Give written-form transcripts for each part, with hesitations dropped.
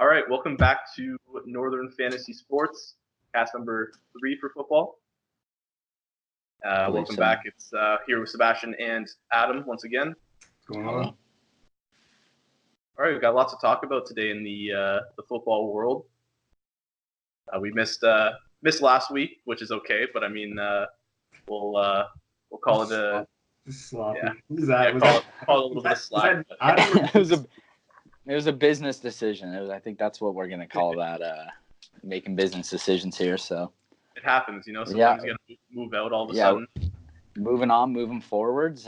All right, welcome back to Northern Fantasy Sports, cast number 3 for football. Welcome back. It's here with Sebastian and Adam once again. What's going on? All right, we've got lots to talk about today in the football world. We missed last week, which is okay, but I mean, we'll call it a sloppy. Yeah. Who's that? Call it a little bit of slack. It was a business decision. I think that's what we're gonna call that. Making business decisions here. So it happens, Sometimes you gotta move out all of a sudden. Moving forwards.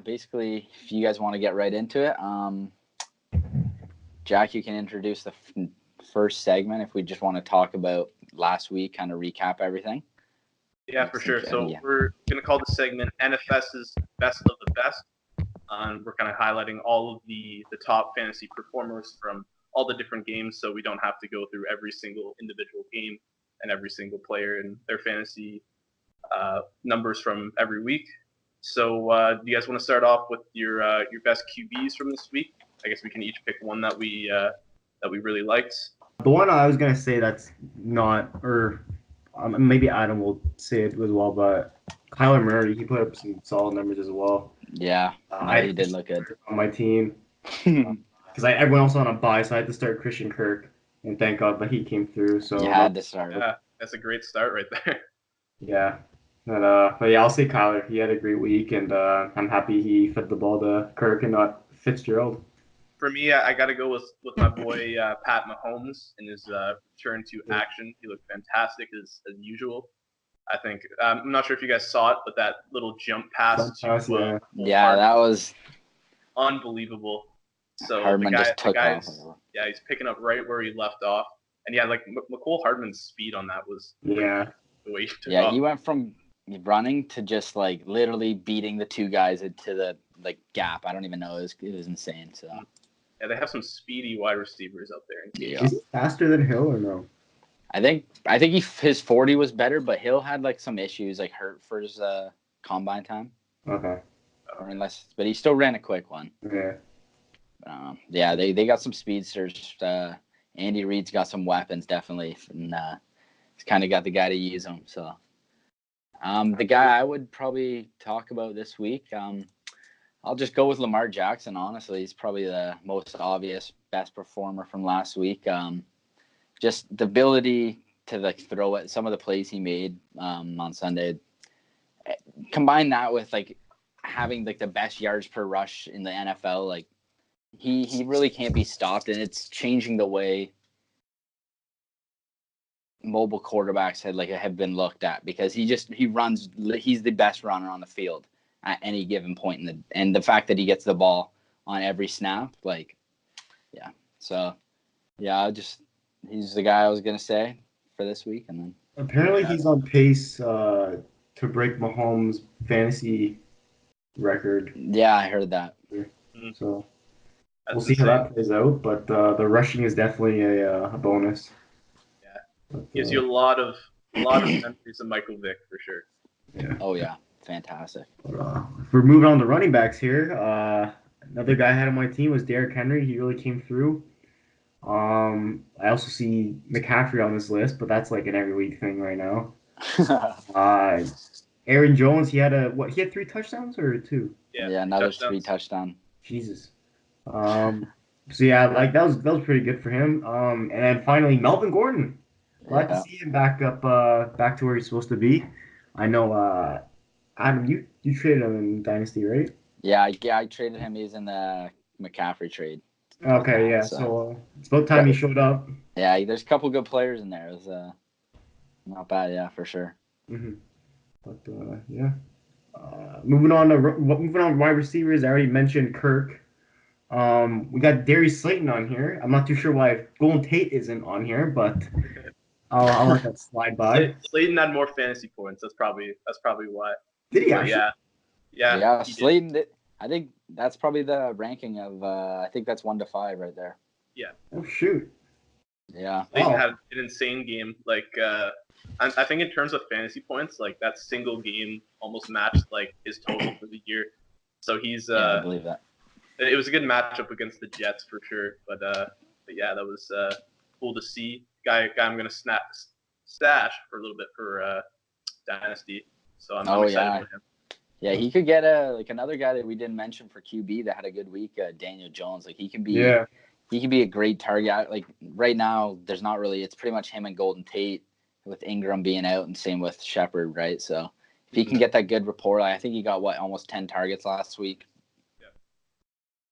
Basically, if you guys want to get right into it, Jack, you can introduce the first segment. If we just want to talk about last week, kind of recap everything. Yeah, for sure. So we're gonna call this segment NFS's Best of the Best. We're kind of highlighting all of the top fantasy performers from all the different games, so we don't have to go through every single individual game and every single player and their fantasy numbers from every week. So do you guys want to start off with your best QBs from this week? I guess we can each pick one that we really liked. The one I was gonna say that's not, or maybe Adam will say it as well, but Kyler Murray, he put up some solid numbers as well. Yeah, he did look good on my team because everyone else on a bye, so I had to start Christian Kirk, and thank God, but he came through. So you had to start. Yeah, that's a great start right there. Yeah, but yeah, I'll say Kyler. He had a great week, and I'm happy he fed the ball to Kirk and not Fitzgerald. For me, I got to go with my boy Pat Mahomes in his return to action. He looked fantastic as usual. I think I'm not sure if you guys saw it, but that little jump pass that was unbelievable. So Hardman just took off. Yeah, he's picking up right where he left off, and yeah, like McCole Hardman's speed on that was the way he took off. He went from running to just like literally beating the two guys into the gap. I don't even know. It was insane. So yeah, they have some speedy wide receivers out there. Is he faster than Hill or no? I think his 40 was better, but Hill had like some issues, like hurt for his combine time. Okay. But he still ran a quick one. Okay. They got some speedsters. Andy Reid's got some weapons, definitely, and he's kind of got the guy to use them. So, the guy I would probably talk about this week, I'll just go with Lamar Jackson. Honestly, he's probably the most obvious best performer from last week. Just the ability to throw it, some of the plays he made on Sunday. Combine that with having the best yards per rush in the NFL. He really can't be stopped, and it's changing the way mobile quarterbacks have been looked at, because he runs. He's the best runner on the field at any given point, and the fact that he gets the ball on every snap, he's the guy I was going to say for this week. And then apparently he's on pace to break Mahomes' fantasy record. Yeah, I heard that. So we'll see how that plays out. But the rushing is definitely a bonus. Yeah, gives you a lot of memories of Michael Vick for sure. Yeah. Oh yeah, fantastic. If we're moving on to running backs here, another guy I had on my team was Derrick Henry. He really came through. I also see McCaffrey on this list, but that's like an every week thing right now. Aaron Jones, he had 3 touchdowns or 2? Yeah, another 3 touchdowns. Jesus. So yeah, that was pretty good for him. And then finally Melvin Gordon. Glad to see him back to where he's supposed to be. I know Adam, you traded him in Dynasty, right? Yeah, I traded him. He's in the McCaffrey trade. Okay, yeah. So it's about time he showed up. Yeah, there's a couple good players in there. It was not bad, yeah, for sure. Mm-hmm. But yeah. Moving on to wide receivers, I already mentioned Kirk. We got Darius Slayton on here. I'm not too sure why Golden Tate isn't on here, but I'll let that slide by. Slayton had more fantasy points. That's probably why. Did he actually? Yeah. Slayton did. I think that's probably the ranking of. I think that's 1 to 5 right there. Yeah. Oh shoot. Yeah. Slayton had an insane game. I think in terms of fantasy points, that single game almost matched his total for the year. So he's I believe that. it was a good matchup against the Jets for sure. But yeah, that was cool to see. Guy I'm gonna stash for a little bit for Dynasty. So I'm excited for him. Yeah, he could get another guy that we didn't mention for QB that had a good week, Daniel Jones. Like he can be a great target. Like right now, there's not really. It's pretty much him and Golden Tate, with Ingram being out, and same with Shepard, right? So if he can get that good rapport, I think he got almost 10 targets last week. Yeah,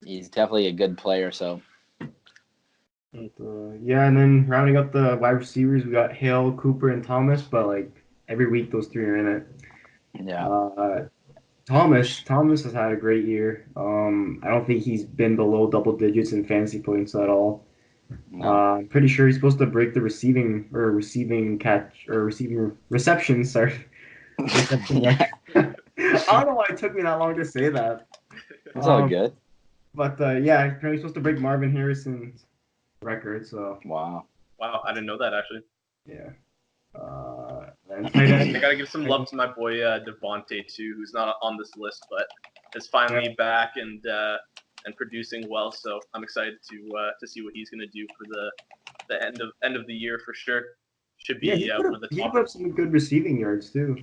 he's definitely a good player. So. And then rounding up the wide receivers, we got Hale, Cooper, and Thomas. But like every week, those three are in it. Yeah. Thomas has had a great year. I don't think he's been below double digits in fantasy points at all. No. I'm pretty sure he's supposed to break the receiving reception. Sorry. I don't know why it took me that long to say that. It's all good. But yeah, he's supposed to break Marvin Harrison's record. So. Wow, I didn't know that actually. Yeah. I gotta give some love to my boy Devontae too, who's not on this list, but is finally back and producing well. So I'm excited to see what he's gonna do for the end of the year for sure. Should be one of the top. He put up some good receiving yards too.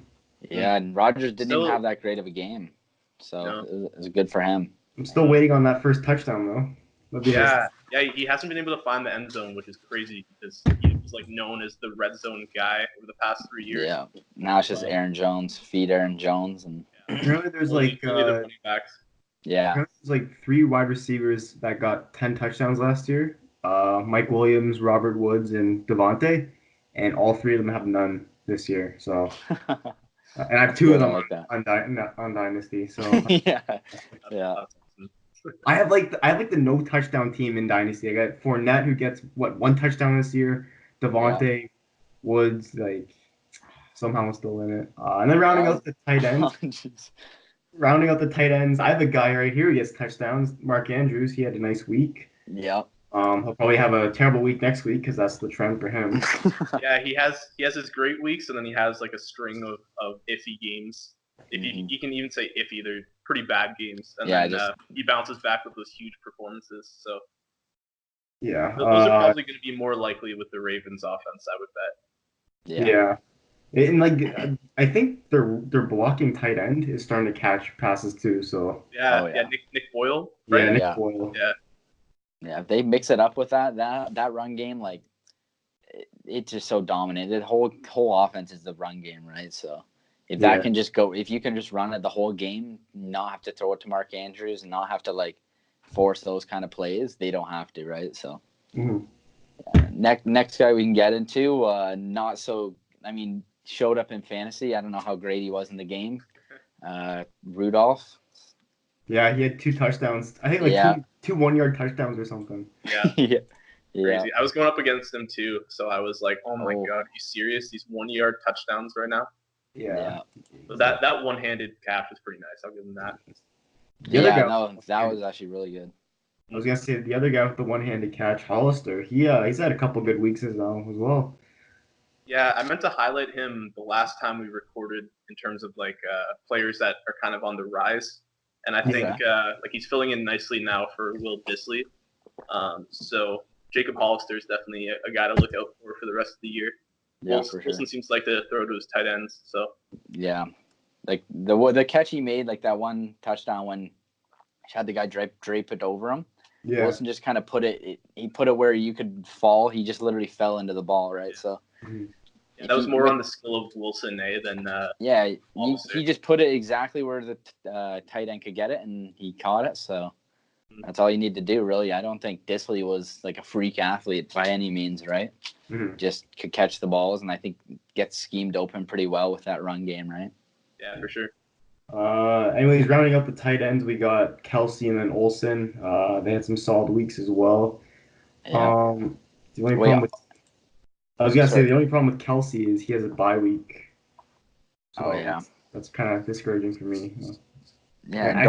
Yeah, and Rodgers didn't even have that great of a game, so it was good for him. I'm still waiting on that first touchdown though. Yeah, he hasn't been able to find the end zone, which is crazy because he was like known as the red zone guy over the past 3 years. Yeah, now it's just Aaron Jones, feed Aaron Jones, and apparently there's the running backs. Yeah, there's like 3 wide receivers that got 10 touchdowns last year. Mike Williams, Robert Woods, and Devontae, and all 3 of them have none this year. So, and I have 2 of them on Dynasty. So yeah. I have the no touchdown team in Dynasty. I got Fournette, who gets 1 touchdown this year. Devontae, Woods, like somehow still in it. And then rounding out the tight ends. I have a guy right here who gets touchdowns. Mark Andrews. He had a nice week. Yeah. He'll probably have a terrible week next week because that's the trend for him. Yeah, he has his great weeks, and then he has like a string of iffy games. If you can even say iffy, they're pretty bad games, and then he bounces back with those huge performances. So those are probably going to be more likely with the Ravens offense, I would bet. Yeah. And I think their blocking tight end is starting to catch passes too. So Nick Boyle. Right? Yeah, Nick Boyle. Yeah, if they mix it up with that run game, like it's just so dominant. The whole offense is the run game, right? So. If that can just go, if you can just run it the whole game, not have to throw it to Mark Andrews and not have to like force those kind of plays, they don't have to, right? So next guy we can get into, showed up in fantasy. I don't know how great he was in the game. Rudolph. Yeah, he had 2 touchdowns. I think two 1-yard touchdowns or something. Yeah. Crazy. I was going up against him too, so I was like, "Oh my god, are you serious? These 1-yard touchdowns right now?" Yeah. So that one-handed catch was pretty nice. I'll give him that. That was actually really good. I was gonna say the other guy with the one-handed catch, Hollister. He's had a couple good weeks now as well. Yeah, I meant to highlight him the last time we recorded in terms of like players that are kind of on the rise, and I think like he's filling in nicely now for Will Dissly. So Jacob Hollister is definitely a guy to look out for the rest of the year. Yeah, Wilson seems like to throw to his tight ends. So yeah, like the catch he made, like that one touchdown when he had the guy drape it over him. Yeah. Wilson just kind of put it where you could fall. He just literally fell into the ball, right? So that was more on the skill of Wilson than he just put it exactly where the tight end could get it, and he caught it. So that's all you need to do, really. I don't think Dissly was like a freak athlete by any means, right? Just could catch the balls, and I think gets schemed open pretty well with that run game, right? Yeah, for sure. Anyways, rounding up the tight ends, we got Kelsey and then Olsen. They had some solid weeks as well. Yeah. The only problem the only problem with Kelsey is he has a bye week. So that's kind of discouraging for me. Yeah, and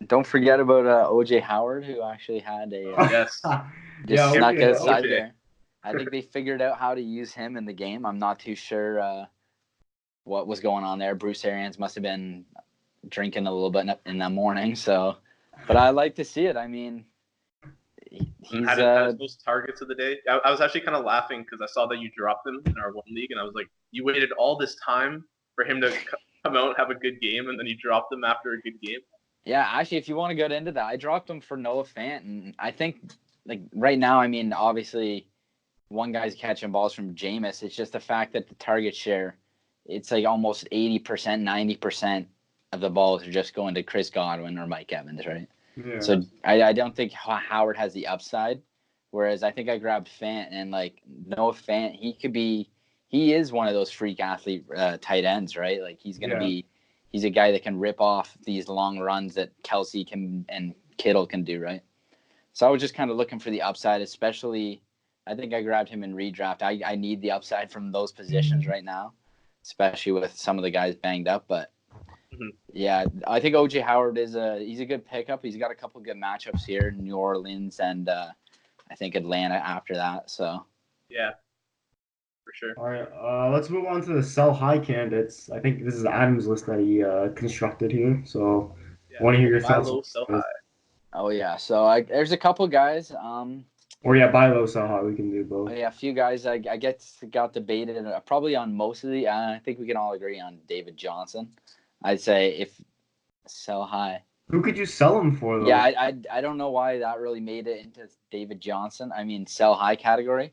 don't forget about OJ Howard, who actually had a snuck outside there. I think they figured out how to use him in the game. I'm not too sure what was going on there. Bruce Arians must have been drinking a little bit in the morning, so But I like to see it. I mean, he's had his most targets of the day. I was actually kind of laughing because I saw that you dropped him in our one league, and I was like, you waited all this time for him to come out and have a good game, and then you dropped him after a good game. Yeah, actually, if you want to get into that, I dropped him for Noah Fant, and I think like right now, I mean, obviously, one guy's catching balls from Jameis. It's just the fact that the target share, it's like almost 80%, 90% of the balls are just going to Chris Godwin or Mike Evans, right? Yeah. So I don't think Howard has the upside. Whereas I think I grabbed Fant, and like Noah Fant, he is one of those freak athlete tight ends, right? Like he's a guy that can rip off these long runs that Kelsey can and Kittle can do, right? So I was just kind of looking for the upside, especially I think I grabbed him in redraft. I need the upside from those positions right now, especially with some of the guys banged up. But yeah, I think OJ Howard he's a good pickup. He's got a couple good matchups here in New Orleans and I think Atlanta after that. So yeah, for sure. All right, let's move on to the sell high candidates. I think this is Adam's list that he constructed here. So I want to hear your buy thoughts. Low, sell high. Oh yeah, so there's a couple guys. Or yeah, buy low, sell high. We can do both. Yeah, a few guys I got debated probably on most of the. I think we can all agree on David Johnson. I'd say if sell high. Who could you sell him for though? Yeah, I don't know why that really made it into David Johnson. I mean, sell high category.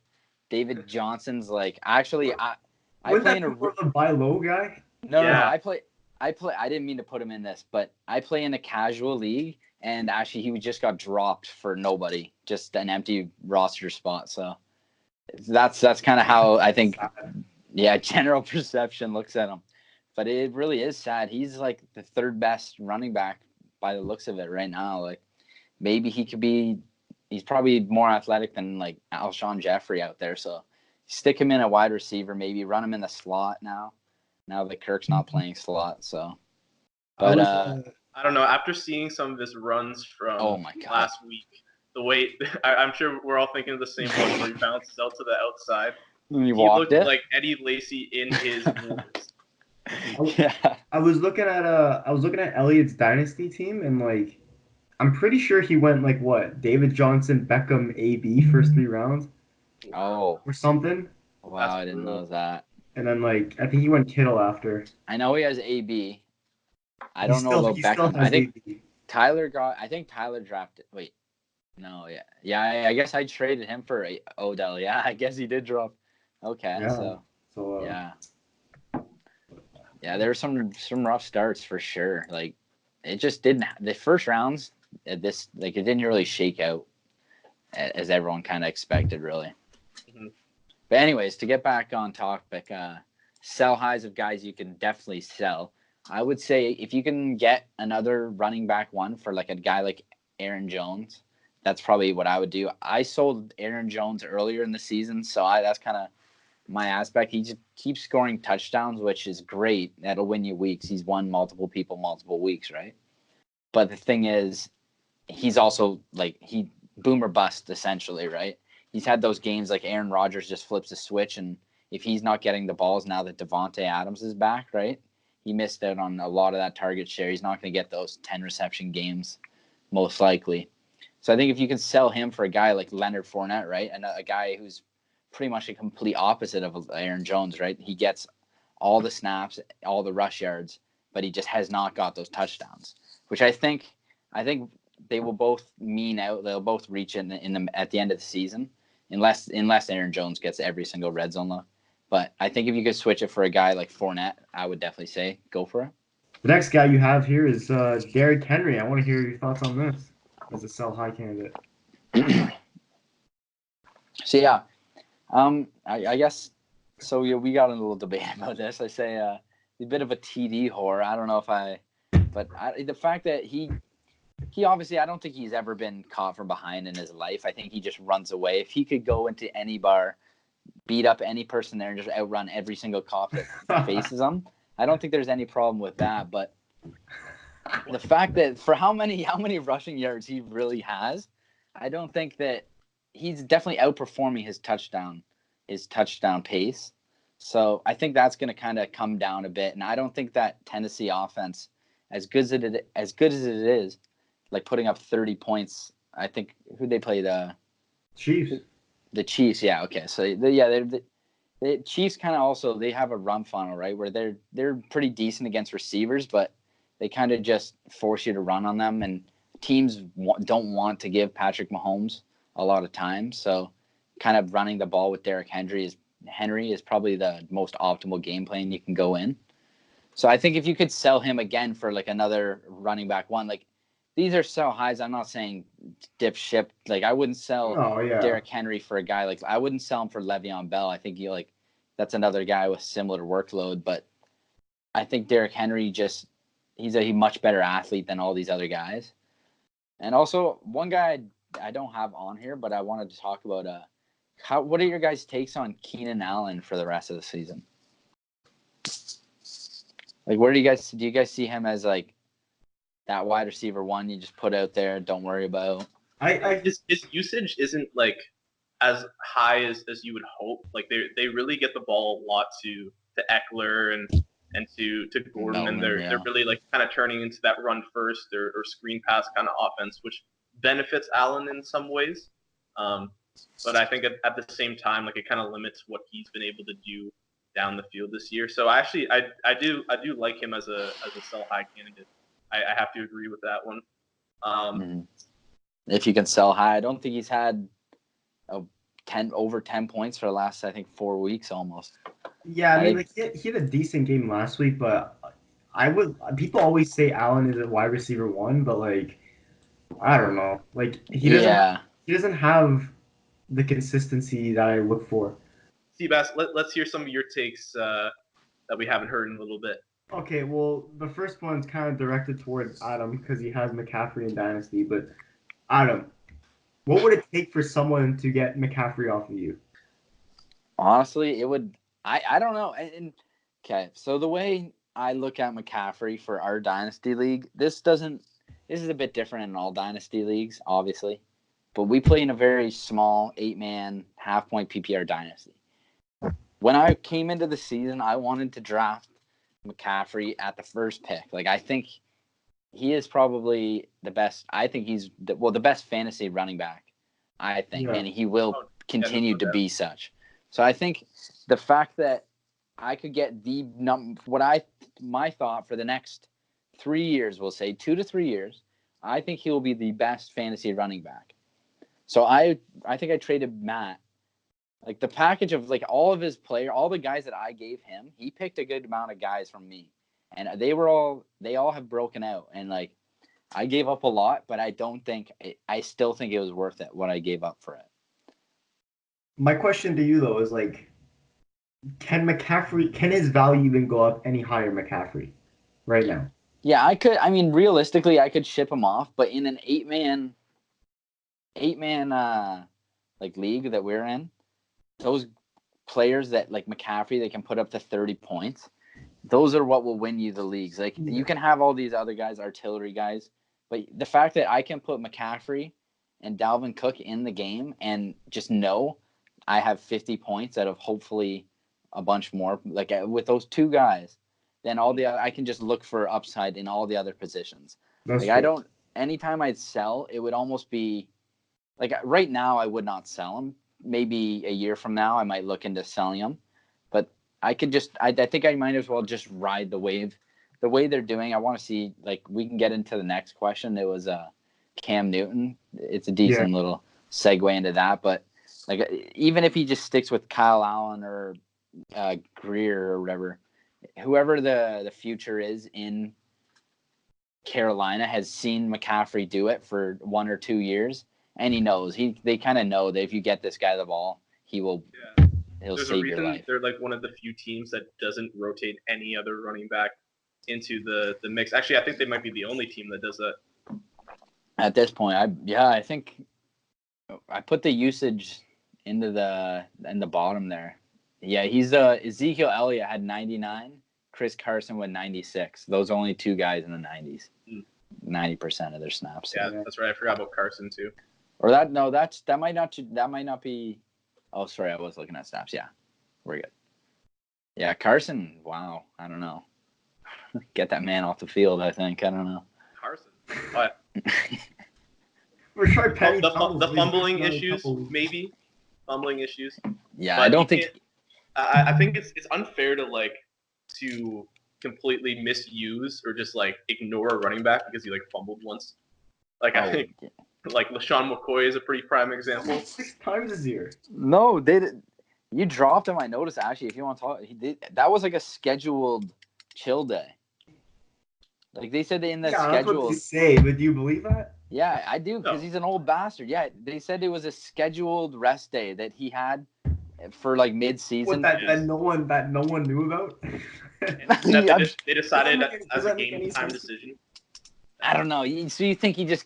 David Johnson's like actually I play in a buy low guy. No, I play. I didn't mean to put him in this, but I play in a casual league, and actually he just got dropped for nobody, just an empty roster spot. So that's kind of how I think, general perception looks at him. But it really is sad. He's like the third best running back by the looks of it right now. Like maybe he could be. He's probably more athletic than like Alshon Jeffrey out there. So stick him in a wide receiver, maybe run him in the slot now. Now that Kirk's not playing slot, so. But I don't know. After seeing some of his runs from last week, the way I'm sure we're all thinking of the same one where he bounces out to the outside. He looked like Eddie Lacy in his moves. I was looking at Elliott's dynasty team, and like I'm pretty sure he went like what David Johnson, Beckham, AB first 3 rounds. Oh. Or something. Wow, I didn't know that. And then like I think he went Kittle after. I know he has AB. I don't know about Beckham. I think AB. Tyler drafted. Wait, no, yeah. I guess I traded him for Odell. Yeah, I guess he did drop. Okay, so yeah. There were some rough starts for sure. Like it just didn't. The first rounds, it didn't really shake out as everyone kind of expected, really. Mm-hmm. But anyways, to get back on topic, sell highs of guys you can definitely sell. I would say if you can get another running back one for like a guy like Aaron Jones, that's probably what I would do. I sold Aaron Jones earlier in the season, so that's kind of my aspect. He just keeps scoring touchdowns, which is great. That'll win you weeks. He's won multiple people multiple weeks, right? But the thing is, he's also like he boom or bust essentially, right? He's had those games like Aaron Rodgers just flips a switch, and if he's not getting the balls now that Devontae Adams is back, right? He missed out on a lot of that target share. He's not going to get those 10 reception games, most likely. So I think if you can sell him for a guy like Leonard Fournette, right, and a guy who's pretty much a complete opposite of Aaron Jones, right? He gets all the snaps, all the rush yards, but he just has not got those touchdowns, which I think they will both mean out. They'll both reach at the end of the season. Unless Aaron Jones gets every single red zone look. But I think if you could switch it for a guy like Fournette, I would definitely say go for it. The next guy you have here is Derrick Henry. I want to hear your thoughts on this as a sell high candidate. So yeah, I guess so. We got in a little debate about this. I say a bit of a TD whore. I don't know if the fact that he obviously, I don't think he's ever been caught from behind in his life. I think he just runs away. If he could go into any bar, beat up any person there, and just outrun every single cop that faces him, I don't think there's any problem with that. But the fact that for how many rushing yards he really has, I don't think that he's definitely outperforming his touchdown pace. So I think that's going to kind of come down a bit. And I don't think that Tennessee offense, as good as it is, like putting up 30 points. I think who they play the Chiefs. The Chiefs, yeah. Okay, so the Chiefs kind of also they have a run funnel, right, where they're pretty decent against receivers, but they kind of just force you to run on them, and teams don't want to give Patrick Mahomes a lot of time, so kind of running the ball with Derrick Henry is probably the most optimal game plan you can go in. So I think if you could sell him again for like another running back one, like these are sell highs. I'm not saying dip ship. Like I wouldn't sell Derrick Henry for a guy like I wouldn't sell him for Le'Veon Bell. I think that's another guy with similar workload, but I think Derrick Henry he's a much better athlete than all these other guys. And also one guy I don't have on here, but I wanted to talk about what are your guys' takes on Keenan Allen for the rest of the season? Like, where do you guys see him as like that wide receiver one you just put out there, don't worry about? His usage isn't like as high as you would hope. Like they really get the ball a lot to Eckler and to Gordon, and they're really like kind of turning into that run first or screen pass kind of offense, which benefits Allen in some ways. But I think at the same time, like it kind of limits what he's been able to do down the field this year. So actually, I do like him as a sell high candidate. I have to agree with that one. If you can sell high, I don't think he's had over 10 points for the last, I think, 4 weeks almost. Yeah, I mean, like he had a decent game last week, but people always say Allen is a wide receiver one, but like I don't know, like he doesn't have the consistency that I look for. Seabass, let's hear some of your takes that we haven't heard in a little bit. Okay, well, the first one's kind of directed towards Adam because he has McCaffrey in Dynasty, but Adam, what would it take for someone to get McCaffrey off of you? Honestly, it would. I don't know. Okay, so the way I look at McCaffrey for our Dynasty League, this is a bit different in all Dynasty Leagues, obviously. But we play in a very small 8-man half-point PPR Dynasty. When I came into the season, I wanted to draft McCaffrey at the first pick. Like, I think he is probably the best. I think he's the best fantasy running back, I think. Yeah. And he will continue to be such. So I think the fact that I could get my thought for the next 3 years, we'll say 2 to 3 years, I think he will be the best fantasy running back. So I think I traded Matt. Like the package of like all of his all the guys that I gave him, he picked a good amount of guys from me. And they all have broken out. And like I gave up a lot, but I still think it was worth it what I gave up for it. My question to you though is like, can his value even go up any higher, McCaffrey, right now? Yeah, I could. I mean, realistically, I could ship him off, but in an 8-man like league that we're in, those players that like McCaffrey, they can put up to 30 points. Those are what will win you the leagues. Like you can have all these other guys, artillery guys, but the fact that I can put McCaffrey and Dalvin Cook in the game and just know I have 50 points out of hopefully a bunch more, like with those two guys, then I can just look for upside in all the other positions. That's like anytime I'd sell, it would almost be like right now I would not sell him. Maybe a year from now I might look into selling him, but I think I might as well just ride the wave. The way they're doing, I want to see, like, we can get into the next question. It was Cam Newton. It's a decent little segue into that, but like even if he just sticks with Kyle Allen or Greer or whatever, whoever the future is in Carolina has seen McCaffrey do it for 1 or 2 years, and he knows they kind of know that if you get this guy the ball, he'll save your life. They're like one of the few teams that doesn't rotate any other running back into the mix. Actually, I think they might be the only team that does that. At this point, I think I put the usage in the bottom there. Yeah, he's Ezekiel Elliott had 99, Chris Carson with 96. Those are only two guys in the 90s. 90% of their snaps. Yeah, that's right. I forgot about Carson too. Or that might not be. Oh, sorry, I was looking at snaps. Yeah, we're good. Yeah, Carson. Wow, I don't know. Get that man off the field. I think I don't know. Carson. What? Rashard Penny. The fumbling issues, maybe fumbling issues. Yeah, but I don't think. I think it's unfair to completely misuse or just ignore a running back because he fumbled once. I think LaShawn McCoy is a pretty prime example. 6 times this year. No, you dropped him. I noticed actually. If you want to talk, that was a scheduled chill day. They said in the schedule. That's what they say, but do you believe that? Yeah, I do because he's an old bastard. Yeah, they said it was a scheduled rest day that he had for mid-season. That no one knew about. They decided as a game time decision. I don't know. So you think he just?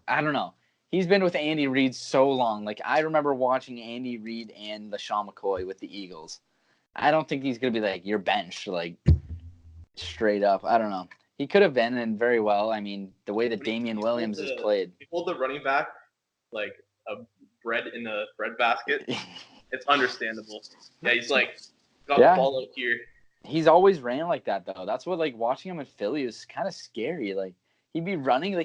I don't know. He's been with Andy Reid so long. I remember watching Andy Reid and LaShawn McCoy with the Eagles. I don't think he's gonna be your bench straight up. I don't know. He could have been, and very well. I mean, the way that Damian Williams has played. He pulled the running back a bread in a bread basket. It's understandable. Yeah, he's got the ball out here. He's always ran like that, though. That's what, watching him in Philly was kind of scary. He'd be running,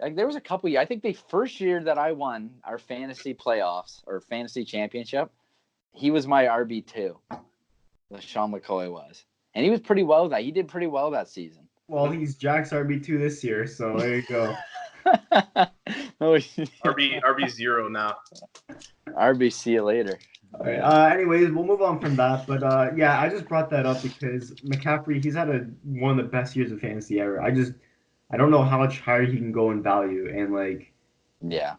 there was a couple years. I think the first year that I won our fantasy playoffs or fantasy championship, he was my RB2. LaShawn McCoy was. And he was pretty well that. He did pretty well that season. Well, he's Jack's RB2 this year, so there you go. RB0 now. RB, see you later. All right. Anyways, we'll move on from that. But yeah, I just brought that up because McCaffrey, he's had one of the best years of fantasy ever. I don't know how much higher he can go in value, and yeah,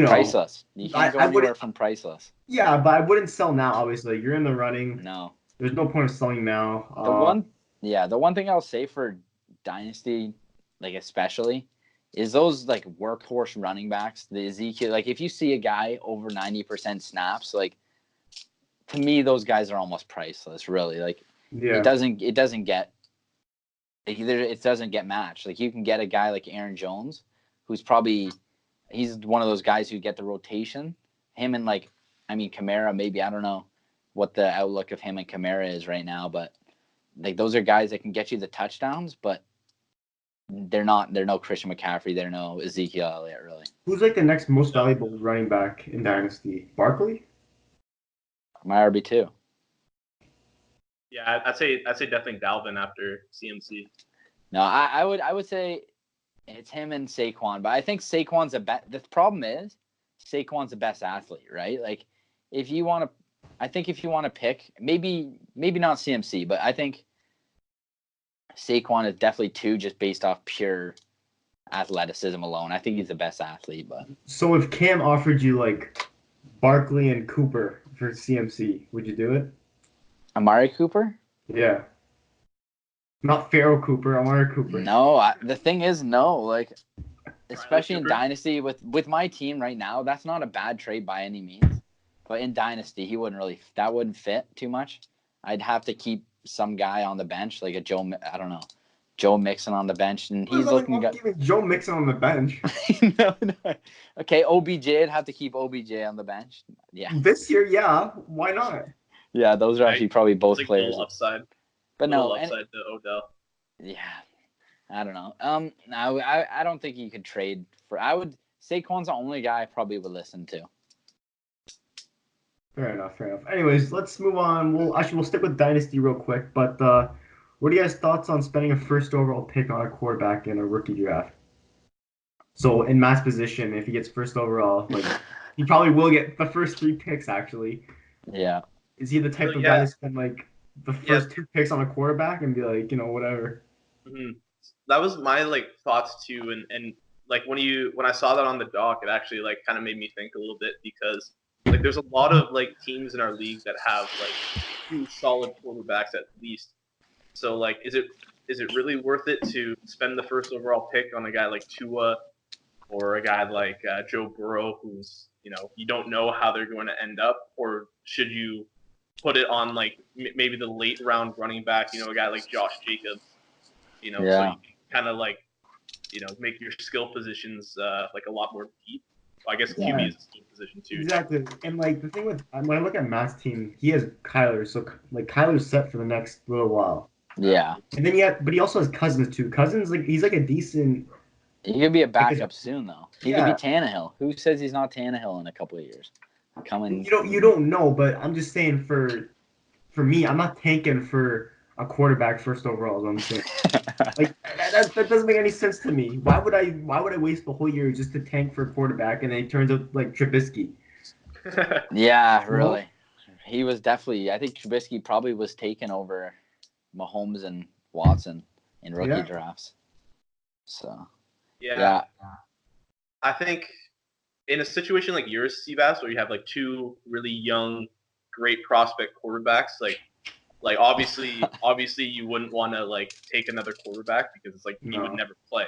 priceless. You can't go anywhere from priceless. Yeah, but I wouldn't sell now. Obviously, you're in the running. No, there's no point of selling now. The one thing I'll say for Dynasty, especially, is those workhorse running backs. The Ezekiel, if you see a guy over 90% snaps, to me those guys are almost priceless. Really, it doesn't get matched. You can get a guy like Aaron Jones, who's he's one of those guys who get the rotation. Him and Kamara, maybe. I don't know what the outlook of him and Kamara is right now, but those are guys that can get you the touchdowns, but they're no Christian McCaffrey. They're no Ezekiel Elliott, really. Who's the next most valuable running back in Dynasty? Barkley? My RB2. Yeah, I'd say definitely Dalvin after CMC. No, I would say it's him and Saquon, but I think Saquon's the problem is Saquon's the best athlete, right? If you want to pick, maybe not CMC, but I think Saquon is definitely 2 just based off pure athleticism alone. I think he's the best athlete, but so if Cam offered you Barkley and Cooper for CMC, would you do it? Amari Cooper? Yeah. Not Pharaoh Cooper, Amari Cooper. No, the thing is, no. Especially in Dynasty, with my team right now, that's not a bad trade by any means. But in Dynasty, that wouldn't fit too much. I'd have to keep some guy on the bench, like a Joe Mixon on the bench, and he's looking good. Even Joe Mixon on the bench. No. Okay, OBJ, I'd have to keep OBJ on the bench. Yeah. This year, yeah. Why not? Yeah, those are actually probably both players. Upside. But no, upside to Odell. Yeah, I don't know. I don't think you could trade for. Saquon's the only guy I probably would listen to. Fair enough. Anyways, let's move on. We'll stick with Dynasty real quick. But what are you guys' thoughts on spending a first overall pick on a quarterback in a rookie draft? So in Matt's position, if he gets first overall, he probably will get the first 3 picks. Actually. Yeah. Is he the type of guy to spend the first 2 picks on a quarterback and be whatever? Mm-hmm. That was my thoughts too, and when I saw that on the doc, it actually kind of made me think a little bit because there's a lot of teams in our league that have 2 solid quarterbacks at least. So is it really worth it to spend the first overall pick on a guy like Tua or a guy like Joe Burrow, who's you don't know how they're going to end up, or should you put it on maybe the late round running back, a guy like Josh Jacobs, so you can kind of make your skill positions a lot more deep. Well, I guess QB is a team position too. Exactly, and the thing with when I look at Matt's team, he has Kyler, so Kyler's set for the next little while. Yeah, and then but he also has Cousins too. Cousins he's a decent He could be a backup soon, though. He Yeah. could be Tannehill. Who says he's not Tannehill in a couple of years? You don't know, but I'm just saying for me, I'm not tanking for a quarterback first overall. Is what I'm saying. Like that doesn't make any sense to me. Why would I waste the whole year just to tank for a quarterback and then it turns out like Trubisky? Yeah, really. He was definitely. I think Trubisky probably was taken over Mahomes and Watson in rookie drafts. So. Yeah. I think in a situation like yours, Seabass, where you have like two really young, great prospect quarterbacks, like obviously you wouldn't want to like take another quarterback because it's like he would never play.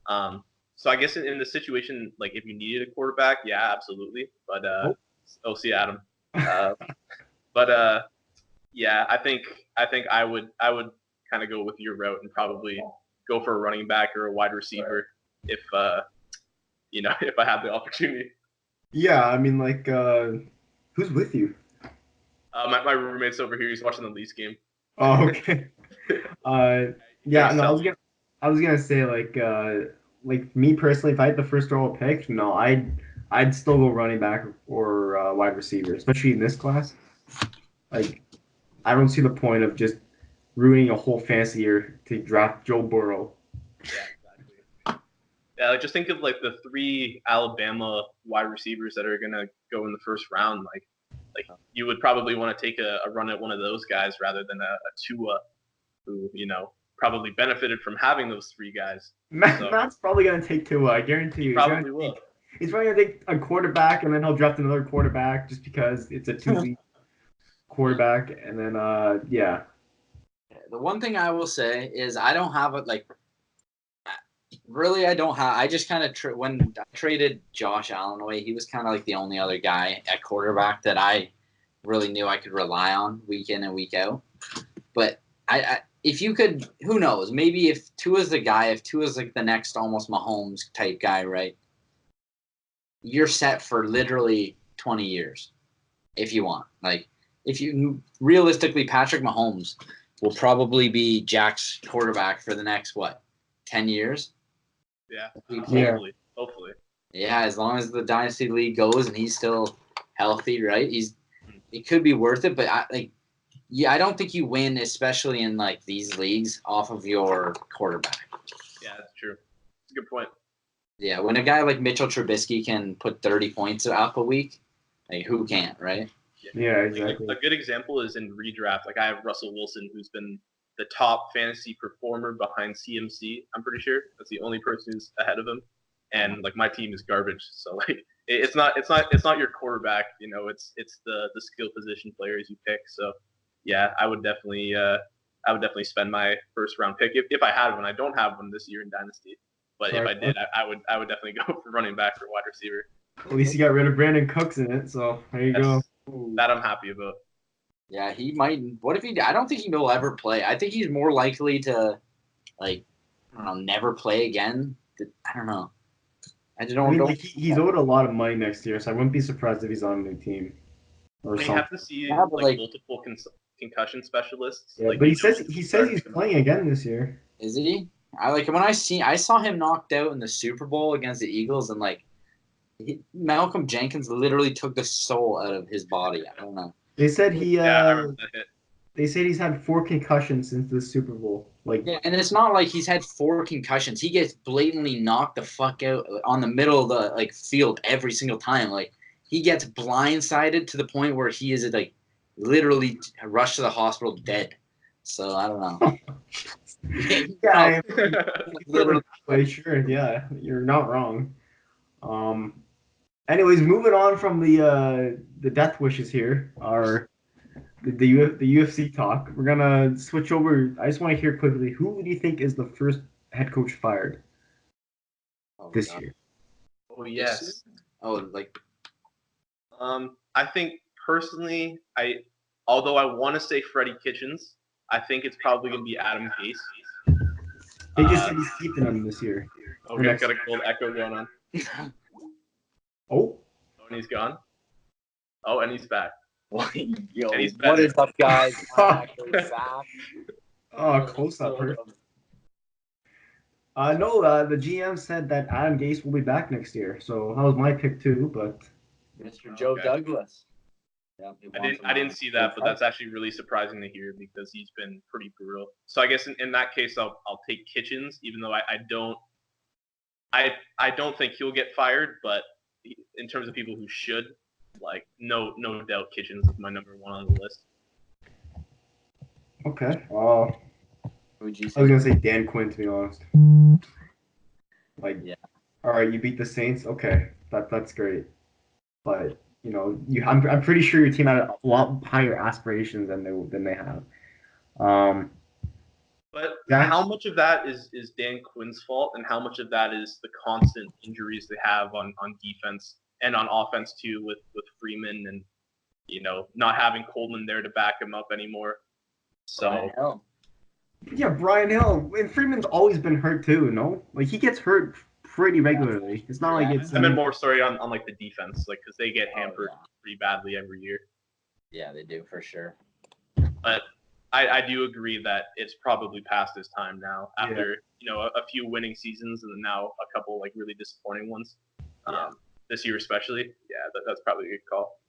So I guess in the situation, like if you needed a quarterback, yeah, absolutely. But see Adam. Yeah, I think I would kind of go with your route and probably go for a running back or a wide receiver if if I had the opportunity. Yeah, I mean, like, who's with you? My roommate's over here. He's watching the Leafs game. Oh, okay. Yeah, no, I was gonna say like me personally, if I had the first overall pick, no, I'd still go running back or wide receiver, especially in this class. Like, I don't see the point of just ruining a whole fantasy year to draft Joe Burrow. Yeah, exactly. Yeah, like just think of like the 3 Alabama wide receivers that are gonna go in the first round. Like you would probably want to take a run at one of those guys rather than a Tua, who probably benefited from having those 3 guys. Matt's probably gonna take Tua. I guarantee you. He probably will. He's probably gonna take a quarterback and then he'll draft another quarterback just because it's a 2-league quarterback, and then yeah. The one thing I will say is I don't have it like. Really, I don't have. I just kind of when I traded Josh Allen away, he was kind of like the only other guy at quarterback that I really knew I could rely on week in and week out. But I if you could, who knows? Maybe if Tua's the guy, if Tua's like the next almost Mahomes type guy, right? You're set for literally 20 years if you want. Like, if you realistically, Patrick Mahomes will probably be Jack's quarterback for the next 10 years. Yeah, hopefully. Yeah, as long as the Dynasty League goes and he's still healthy, right? It could be worth it, but I don't think you win, especially in like these leagues, off of your quarterback. Yeah, that's true. That's a good point. Yeah, when a guy like Mitchell Trubisky can put 30 points up a week, like who can't, right? Yeah, exactly. Like, a good example is in redraft. Like I have Russell Wilson, who's been the top fantasy performer behind CMC. I'm pretty sure that's the only person who's ahead of him. And like my team is garbage, so like it's not your quarterback. It's the skill position players you pick. So yeah, I would definitely spend my first round pick if I had one. I don't have one this year in Dynasty, but if I did, I would definitely go for running back or wide receiver. At least you got rid of Brandon Cooks in it, so there you go. That I'm happy about. Yeah, he might. What if he? I don't think he will ever play. I think he's more likely to, never play again. I don't know. He's owed a lot of money next year, so I wouldn't be surprised if he's on a new team. Or something. Have to see multiple concussion specialists. Yeah, but he says he's playing again this year. Is he? I saw him knocked out in the Super Bowl against the Eagles, and Malcolm Jenkins literally took the soul out of his body. I don't know. They said I remember that hit. They said he's had 4 concussions since the Super Bowl. And it's not like he's had 4 concussions. He gets blatantly knocked the fuck out on the middle of the field every single time. Like, he gets blindsided to the point where he is literally rushed to the hospital dead. So I don't know. Yeah, literally. Sure. Yeah, you're not wrong. Anyways, moving on from the death wishes here, the UFC talk. We're gonna switch over. I just want to hear quickly, who do you think is the first head coach fired this year? Oh yes. I think personally, although I want to say Freddie Kitchens, I think it's probably gonna be Adam Gase. They just said he's keeping him this year. Okay, got a cold echo going on. Oh, and he's gone. Oh, and he's back. Yo, and he's what is up, guys? Oh, close up. No, the GM said that Adam Gase will be back next year, so that was my pick too. But Mr. Joe Douglas. Yeah, I didn't see that, but that's actually really surprising to hear because he's been pretty brutal. So I guess in that case, I'll take Kitchens, even though I don't think he'll get fired, but in terms of people who should, like no doubt, Kitchens is my number one on the list. Okay. Who'd you I say? was gonna say Dan Quinn, to be honest. Like, yeah. All right, you beat the Saints. Okay, that's great. But I'm pretty sure your team had a lot higher aspirations than they have. But how much of that is Dan Quinn's fault, and how much of that is the constant injuries they have on defense and on offense too, with Freeman and not having Coleman there to back him up anymore. So yeah, Brian Hill and Freeman's always been hurt too. No, like he gets hurt pretty regularly. It's not like it's. I meant more story on like the defense, like because they get hampered pretty badly every year. Yeah, they do for sure. But I do agree that it's probably past his time now after a few winning seasons and now a couple like really disappointing ones. This year especially. Yeah, that's probably a good call.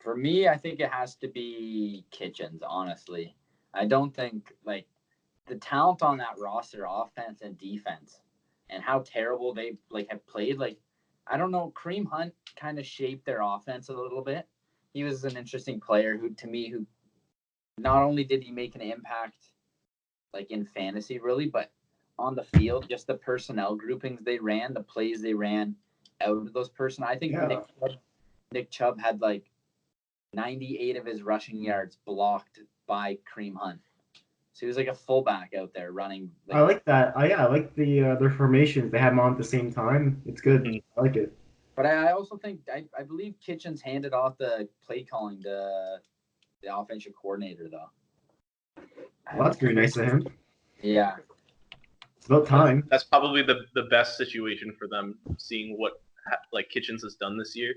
For me, I think it has to be Kitchens. Honestly, I don't think like the talent on that roster, offense and defense, and how terrible they have played. Like, I don't know, Kareem Hunt kind of shaped their offense a little bit. He was an interesting player who not only did he make an impact like in fantasy really, but on the field, just the personnel groupings they ran, the plays they ran out of those I think Nick Chubb had like 98 of his rushing yards blocked by Kareem Hunt. So he was like a fullback out there running. I like that. I like their formations. They have them on at the same time. It's good. Mm-hmm. I like it. But I also think I believe Kitchens handed off the play calling to the offensive coordinator though. Well, that's very nice of him. Yeah. It's about time. That's probably the best situation for them, seeing what like Kitchens has done this year.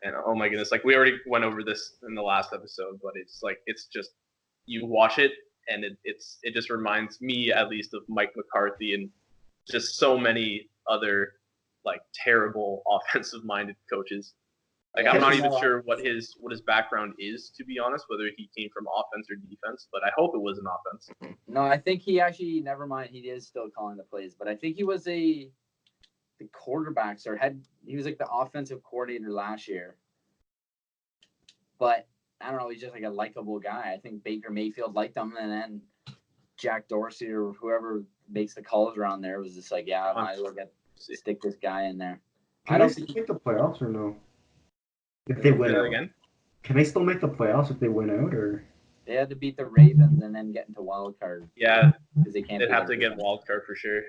And oh my goodness, like we already went over this in the last episode, but it's just you watch it and it just reminds me at least of Mike McCarthy and just so many other like terrible offensive minded coaches. Like I'm not even sure what his background is, to be honest, whether he came from offense or defense, but I hope it was an offense. No, I think he actually never mind, he is still calling the plays, but I think he was the quarterbacks he was like the offensive coordinator last year. But I don't know, he's just like a likable guy. I think Baker Mayfield liked him, and then Jack Dorsey or whoever makes the calls around there was just like, yeah, I might as well stick this guy in there. Can they still make the playoffs or no? If they win out again, can they still make the playoffs if they win out, or they had to beat the Ravens and then get into wild card? Yeah, because they can't. They'd have to get wild card for sure.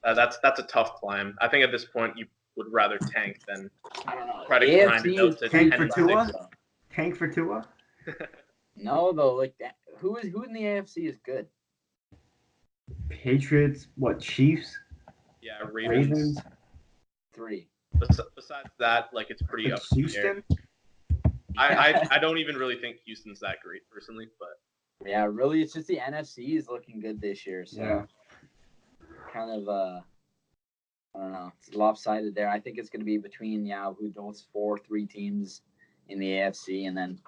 That's a tough climb. I think at this point you would rather tank than try to grind it out to tank for Tua. Tank for Tua. No, though, like who in the AFC is good? Patriots. What? Chiefs. Yeah, Ravens. 3. Besides that, like it's pretty up in the air. I don't even really think Houston's that great personally, but yeah, really, it's just the NFC is looking good this year. So yeah, kind of I don't know, it's lopsided there. I think it's going to be between who those 3 teams in the AFC, and then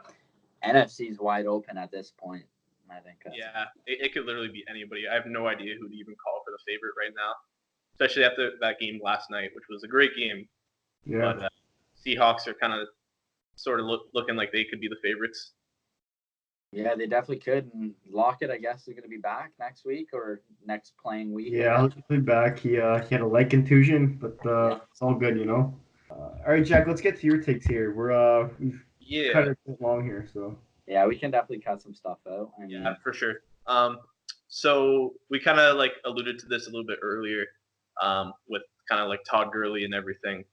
NFC is wide open at this point. I think. Yeah, it could literally be anybody. I have no idea who to even call for the favorite right now, especially after that game last night, which was a great game. Yeah. But Seahawks are kind of sort of looking like they could be the favorites. Yeah, they definitely could. And Lockett, I guess, is going to be back next week or next playing week. Yeah, he'll be back. He had a leg contusion, but it's all good, you know. All right, Jack, let's get to your takes here. We've cut it long here, so. Yeah, we can definitely cut some stuff out. Yeah, for sure. So we kind of like alluded to this a little bit earlier, with kind of like Todd Gurley and everything.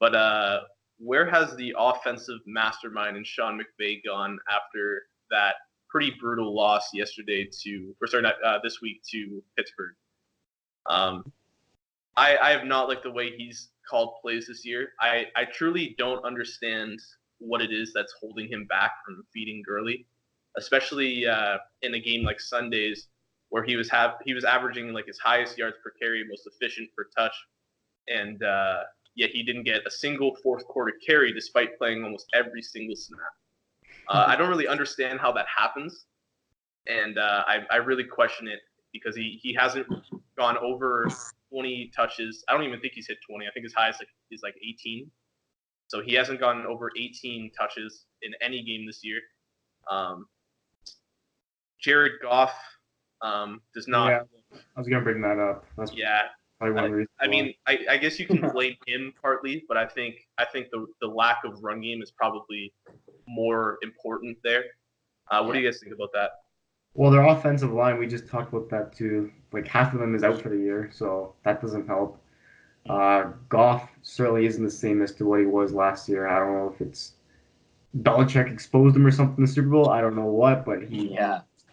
But where has the offensive mastermind and Sean McVay gone after that pretty brutal loss this week to Pittsburgh? I have not liked the way he's called plays this year. I truly don't understand what it is that's holding him back from feeding Gurley, especially in a game like Sundays where he was averaging like his highest yards per carry, most efficient per touch, and yet he didn't get a single fourth quarter carry despite playing almost every single snap. I don't really understand how that happens, and I really question it because he hasn't gone over 20 touches. I don't even think he's hit 20. I think his highest is like 18. So he hasn't gone over 18 touches in any game this year. Jared Goff does not. Yeah, I was gonna bring that up. That's probably one reason. I mean, I guess you can blame him partly, but I think the lack of run game is probably more important there. What do you guys think about that? Well, their offensive line, we just talked about that too. Like half of them is out for the year, so that doesn't help. Goff certainly isn't the same as to what he was last year. I don't know if it's Belichick exposed him or something in the Super Bowl. I don't know what, but he's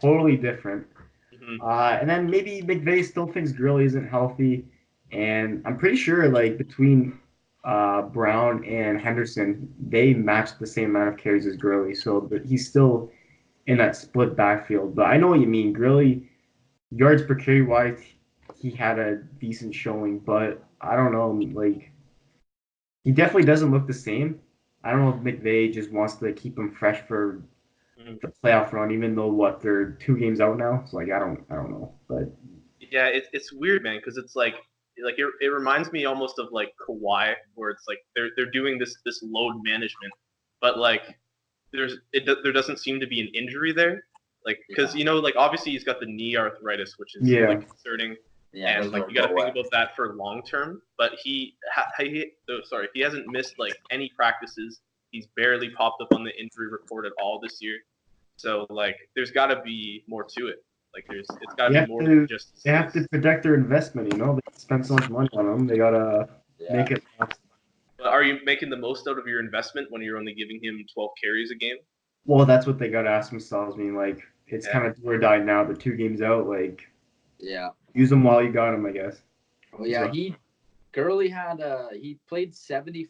totally different. Mm-hmm. And then maybe McVay still thinks Gurley isn't healthy, and I'm pretty sure like between Brown and Henderson, they matched the same amount of carries as Gurley, so but he's still in that split backfield. But I know what you mean. Gurley, yards per carry wise, he had a decent showing, but I don't know, like he definitely doesn't look the same. I don't know if McVay just wants to keep him fresh for the playoff run, even though they're 2 games out now. So like I don't know, but yeah, it's weird, man, because it's like it reminds me almost of like Kawhi, where it's like they're doing this load management, but like there doesn't seem to be an injury there, like because like obviously he's got the knee arthritis, which is like concerning. Yeah, and like you got to think about that for long term. But he hasn't missed like any practices. He's barely popped up on the injury report at all this year. So like, there's got to be more to it. Like it's got to be more than just. They have to protect their investment. You know, they spend so much money on them. They gotta make it last. But are you making the most out of your investment when you're only giving him 12 carries a game? Well, that's what they gotta ask themselves. I mean, like it's kind of do or die now. The 2 games out, like. Yeah. Use them while you got them, I guess. Well, yeah, Gurley he played 75%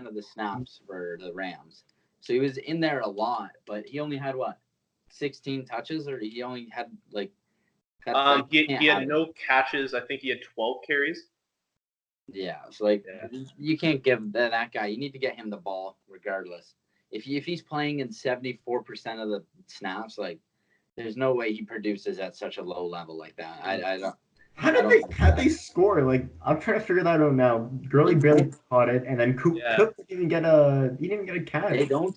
of the snaps for the Rams. So he was in there a lot, but he only had 16 touches, or he only had like he had no catches. I think he had 12 carries. Yeah, so like you can't give that guy. You need to get him the ball regardless. If he's playing in 74% of the snaps, like there's no way he produces at such a low level like that. I don't. How they score? Like I'm trying to figure that out now. Gurley barely caught it, and then Cook didn't get a catch. I don't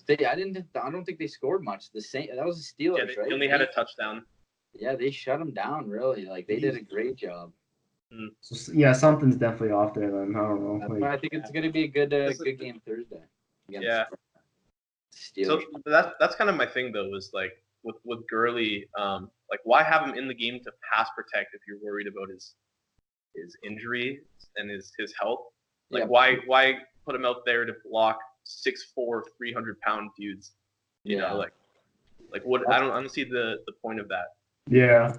think they scored much. That was the Steelers, right? They only had a touchdown. Yeah, they shut him down. Really, like they did a great job. So, yeah, something's definitely off there. Then I don't know. Like, I think it's going to be a good game Thursday. Yeah. So that's kind of my thing though. Is like with Gurley, like why have him in the game to pass protect if you're worried about his injury and his health? Like why put him out there to block 6'4", 300-pound dudes? You know, like what? I don't see the point of that. Yeah.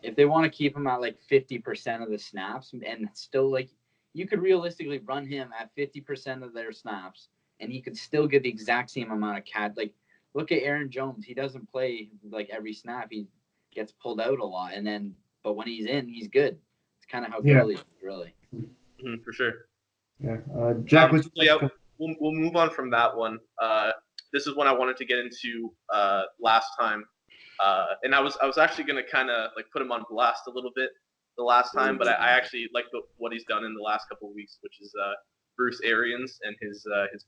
If they want to keep him at like 50% of the snaps, and still like you could realistically run him at 50% of their snaps, and he could still get the exact same amount of catch. Like look at Aaron Jones. He doesn't play like every snap. He gets pulled out a lot, but when he's in, he's good. It's kind of how Gurley is, really. Mm-hmm, for sure. Yeah. Jack, we'll move on from that one. This is one I wanted to get into last time. And I was actually going to kind of like put him on blast a little bit the last time, but I actually like what he's done in the last couple of weeks, which is Bruce Arians and his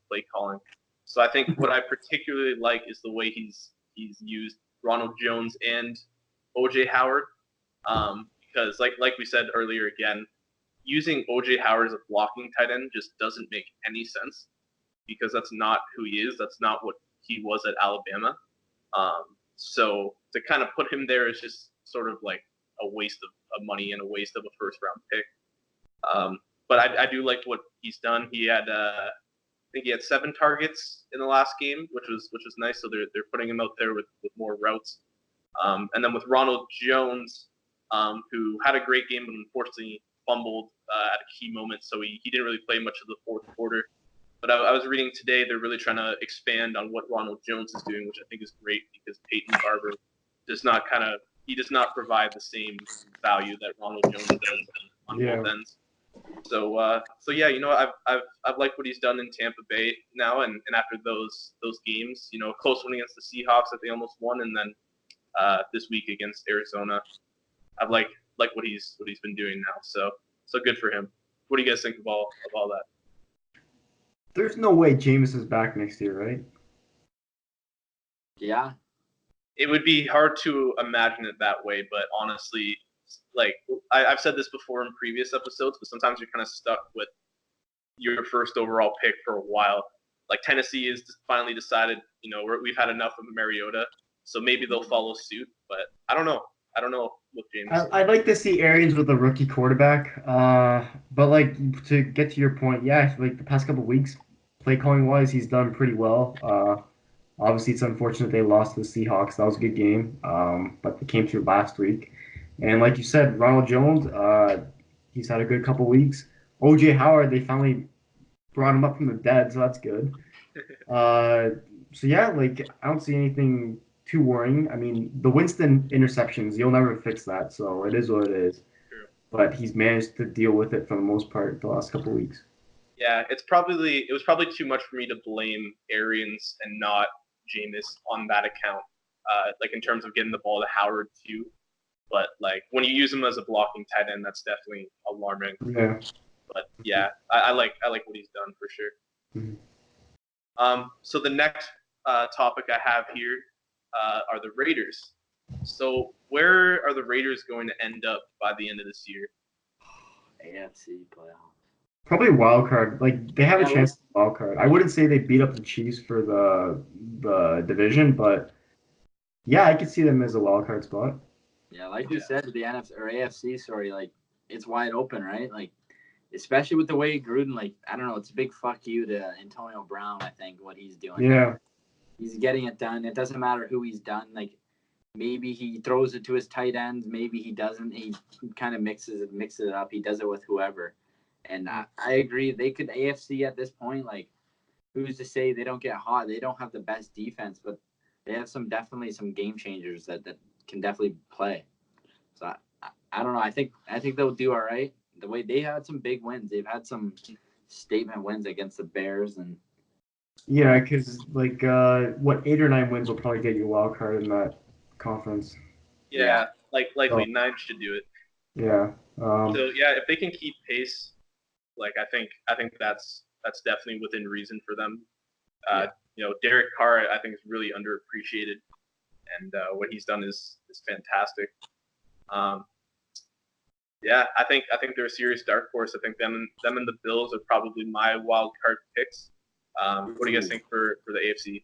play calling. So I think what I particularly like is the way he's used Ronald Jones and OJ Howard, because like we said earlier, again, using OJ Howard as a blocking tight end just doesn't make any sense because that's not who he is. That's not what he was at Alabama. So to kind of put him there is just sort of like a waste of money and a waste of a first-round pick. But I do like what he's done. He had I think he had 7 targets in the last game, which was nice. So they're putting him out there with more routes. And then with Ronald Jones, who had a great game but unfortunately fumbled at a key moment, so he didn't really play much of the fourth quarter. But I was reading today they're really trying to expand on what Ronald Jones is doing, which I think is great because Peyton Barber does not kind of he does not provide the same value that Ronald Jones does on both ends. So yeah, I've liked what he's done in Tampa Bay now, and after those games, close one against the Seahawks that they almost won, and then this week against Arizona, I've liked what he's been doing now. So good for him. What do you guys think of all that? There's no way Jameis is back next year, right? Yeah. It would be hard to imagine it that way, but honestly, like I've said this before in previous episodes, but sometimes you're kind of stuck with your first overall pick for a while. Like Tennessee has finally decided, we've had enough of Mariota, so maybe they'll follow suit. But I don't know. I don't know with James. I'd like to see Arians with a rookie quarterback. But like to get to your point, yeah, like the past couple of weeks, play calling wise, he's done pretty well. Obviously, it's unfortunate they lost to the Seahawks. That was a good game, but they came through last week. And like you said, Ronald Jones, he's had a good couple weeks. O.J. Howard, they finally brought him up from the dead, so that's good. So yeah, like I don't see anything too worrying. I mean, the Winston interceptions, you'll never fix that, so it is what it is. True. But he's managed to deal with it for the most part the last couple weeks. Yeah, it was probably too much for me to blame Arians and not Jameis on that account. Like in terms of getting the ball to Howard too. But like when you use him as a blocking tight end, that's definitely alarming. Yeah. But yeah, I like what he's done for sure. Mm-hmm. So the next topic I have here are the Raiders. So where are the Raiders going to end up by the end of this year? AFC playoff. Probably wild card. Like they have a chance to wild card. I wouldn't say they beat up the Chiefs for the division, but yeah, I could see them as a wild card spot. Yeah, like you said, the NFC or AFC, sorry, like it's wide open, right? Like especially with the way Gruden, like I don't know, it's a big fuck you to Antonio Brown. I think what he's doing. Yeah, he's getting it done. It doesn't matter who he's done. Like maybe he throws it to his tight ends, maybe he doesn't. He kind of mixes it up. He does it with whoever. And I agree. They could AFC at this point. Like, who's to say they don't get hot? They don't have the best defense, but they have definitely some game changers that can definitely play. So I don't know. I think they'll do all right. The way they had some big wins, they've had some statement wins against the Bears and. Yeah, because like 8 or 9 wins will probably get you a wild card in that conference. Yeah, likely 9 should do it. Yeah. So yeah, if they can keep pace. Like I think that's definitely within reason for them. Derek Carr I think is really underappreciated, and what he's done is fantastic. Yeah, I think they're a serious dark horse. I think them and the Bills are probably my wild card picks. What do you guys think for the AFC?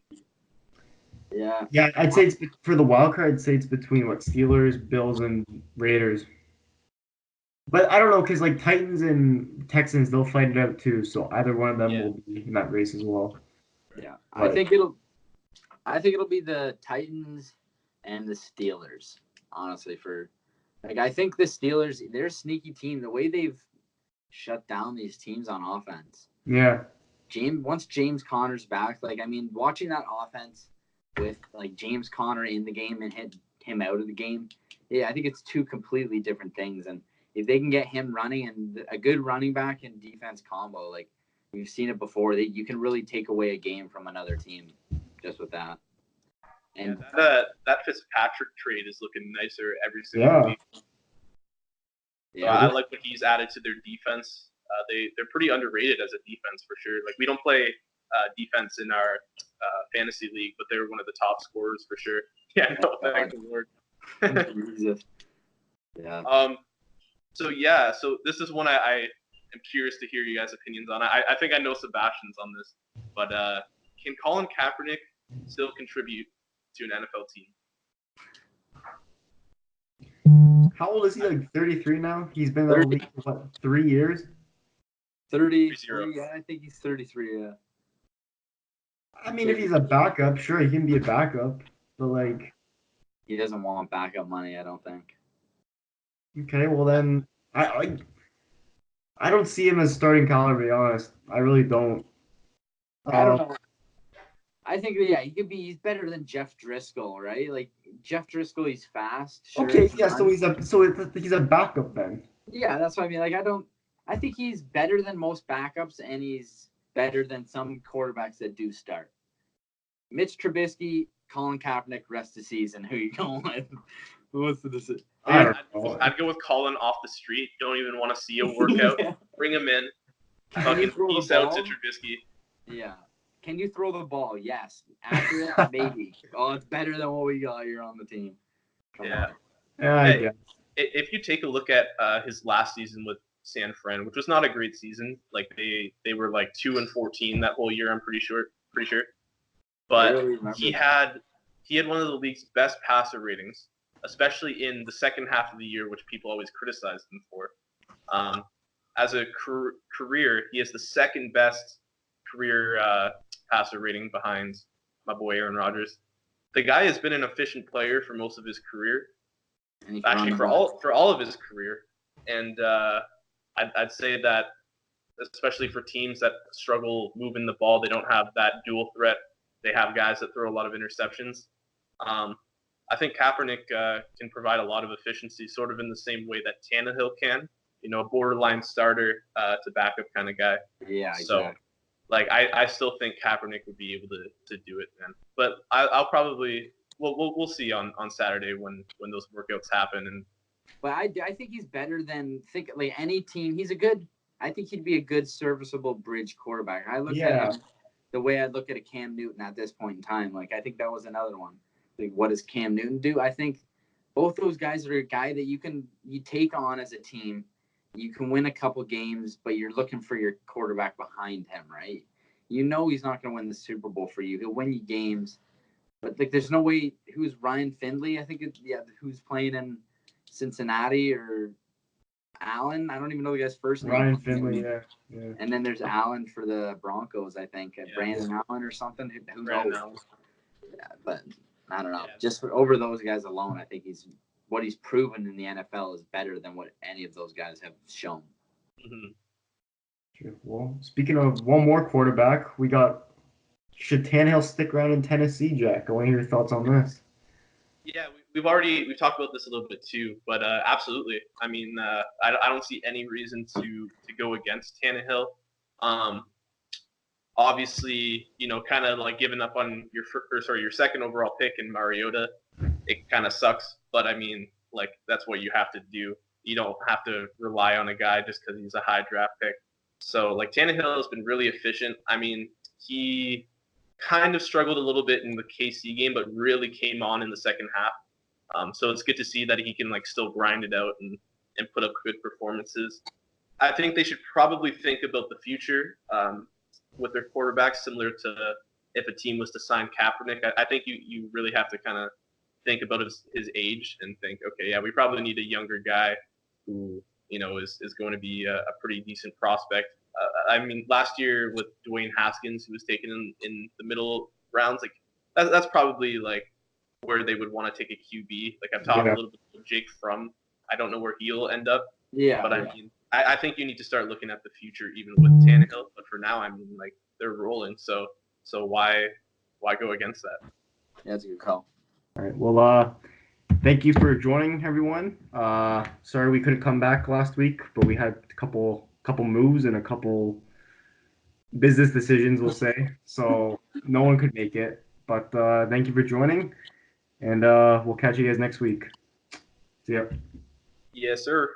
Yeah. Yeah, I'd say it's for the wild card. I'd say it's between Steelers, Bills, and Raiders. But I don't know, because like Titans and Texans, they'll fight it out too. So either one of them will be in that race as well. Yeah, but I think it'll be the Titans and the Steelers. Honestly, I think the Steelers, they're a sneaky team. The way they've shut down these teams on offense. Yeah. Once James Conner's back, watching that offense with like James Conner in the game and hit him out of the game, yeah, I think it's two completely different things. And if they can get him running and a good running back and defense combo, like we've seen it before, that you can really take away a game from another team just with that. And that Fitzpatrick trade is looking nicer every single week. Yeah, I like what he's added to their defense. They're pretty underrated as a defense for sure. Like we don't play defense in our fantasy league, but they're one of the top scorers for sure. Yeah, no, thank the Lord. Yeah. So this is one I am curious to hear you guys' opinions on. I think I know Sebastian's on this, but can Colin Kaepernick still contribute to an NFL team? How old is he? Like 33 now? He's been in the league for 3 years? 33. Yeah, I think he's 33. Yeah. I mean, if he's a backup, sure, he can be a backup, but like he doesn't want backup money, I don't think. Okay, well then I don't see him as starting caliber, to be honest. I really don't. I don't know. I think he's better than Jeff Driscoll, right? Like Jeff Driscoll, he's fast. Sure, okay, yeah, so he's a backup then. Yeah, that's what I mean. Like I think he's better than most backups, and he's better than some quarterbacks that do start. Mitch Trubisky, Colin Kaepernick, rest of the season. Who you going with? What's the decision? I'd go with Colin off the street. Don't even want to see a workout. Yeah. Bring him in. Fucking peace out to Trubisky. Yeah. Can you throw the ball? Yes. Accurate? Maybe. Oh, it's better than what we got here on the team. Come on. Yeah. If you take a look at his last season with San Fran, which was not a great season, like they were like 2-14 that whole year. I'm pretty sure. But he had one of the league's best passer ratings, especially in the second half of the year, which people always criticize him for. As a career, he has the second best career passer rating behind my boy Aaron Rodgers. The guy has been an efficient player for most of his career, actually for all of his career. And I'd say that, especially for teams that struggle moving the ball, they don't have that dual threat. They have guys that throw a lot of interceptions. I think Kaepernick can provide a lot of efficiency, sort of in the same way that Tannehill can. You know, a borderline starter to backup kind of guy. Yeah, so, exactly. Like, I still think Kaepernick would be able to do it, man. But I'll probably we'll see on Saturday when those workouts happen. But I think he's better than like any team. I think he'd be a good serviceable bridge quarterback. I look at him the way I look at a Cam Newton at this point in time. Like, I think that was another one. Like, what does Cam Newton do? I think both those guys are a guy that you take on as a team. You can win a couple games, but you're looking for your quarterback behind him, right? You know he's not going to win the Super Bowl for you. He'll win you games. But, like, there's no way. Who's Ryan Findlay? I think who's playing in Cincinnati, or Allen? I don't even know the guy's first name. Ryan Findlay, yeah. And then there's Allen for the Broncos, I think. Brandon Allen or something. Who knows? Yeah, but I don't know. Yeah. Just over those guys alone, I think what he's proven in the NFL is better than what any of those guys have shown. Mm-hmm. Sure. Well, speaking of one more quarterback, should Tannehill stick around in Tennessee, Jack? I want to hear your thoughts on this. Yeah, we've talked about this a little bit too, but absolutely. I mean, I don't see any reason to go against Tannehill. Obviously, you know, kind of like giving up on your second overall pick in Mariota, it kind of sucks. But I mean, like, that's what you have to do. You don't have to rely on a guy just because he's a high draft pick. So, like, Tannehill has been really efficient. I mean, he kind of struggled a little bit in the KC game, but really came on in the second half. So it's good to see that he can, like, still grind it out and put up good performances. I think they should probably think about the future with their quarterbacks, similar to if a team was to sign Kaepernick. I think you really have to kind of think about his age and think, okay, yeah, we probably need a younger guy who, you know, is going to be a pretty decent prospect. I mean, last year with Dwayne Haskins, who was taken in the middle rounds, like that's probably like where they would want to take a QB. Like, I've talked a little bit with Jake Fromm. I don't know where he'll end up. Yeah. But I mean, I think you need to start looking at the future even with Tannehill. But for now, I mean, like, they're rolling. So why go against that? Yeah, that's a good call. All right. Well, thank you for joining, everyone. Sorry we couldn't come back last week, but we had a couple moves and a couple business decisions, we'll say. So no one could make it. But thank you for joining, and we'll catch you guys next week. See ya. Yes, sir.